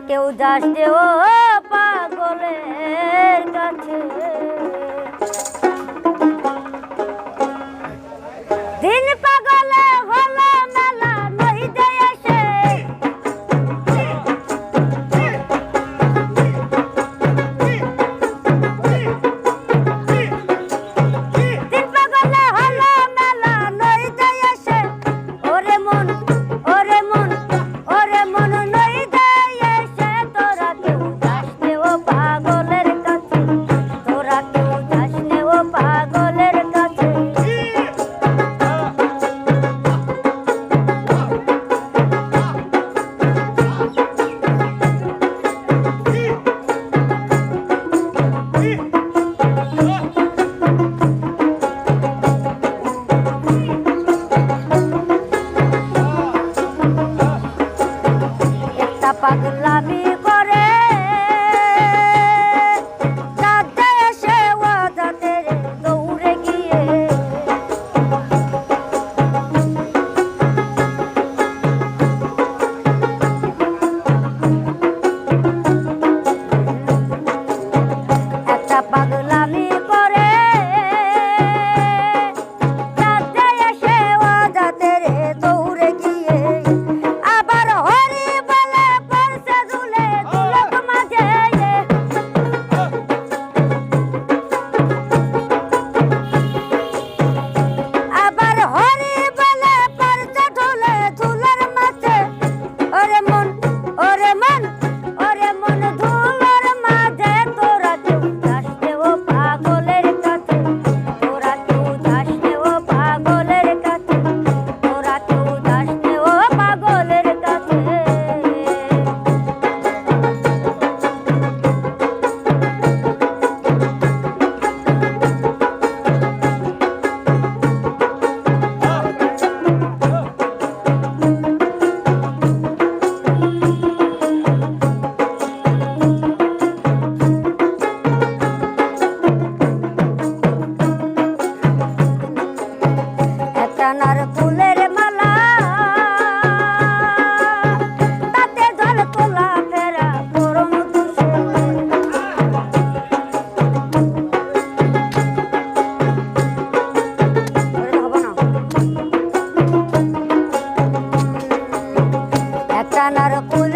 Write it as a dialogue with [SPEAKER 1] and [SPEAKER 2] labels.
[SPEAKER 1] কেউ যাস যে ও পাগলের কাছে দিন পাগলে হলো মেলা নই যে এসে দিন পাগলে হলো মেলা নই যে এসে ওরে মন ওরে মন ওরে মন নই যে এসে তোরা কেউ যাস নে ও পাগলের কাছে তোরা কেউ যাস নে ও পাগলের কাছে পাগলামি করে যাতে এসে ও যাতে দৌড়ে গিয়ে একটা পাগলামি করে যাতে এসে ও যাতে দৌড়ে গিয়ে আবার হরি বলে পড়ছে ঝুলে ঝুলক মাঝে আবার হরি বলে পড়ছে ঝুলে ঝুলার মাঝে ওরে মন ওরে মন ওরে মন ঝুলার মাঝে তোরা কেউ যাস নে ও পাগলের কাছে তোরা কেউ যাস নে ও পাগলের কাছে তোরা কেউ যাস নে ও পাগলের কাছে একটা নার ফুলের মালা তাতে জল তোলা ফেরা পরম দুষে একটা নার ফুল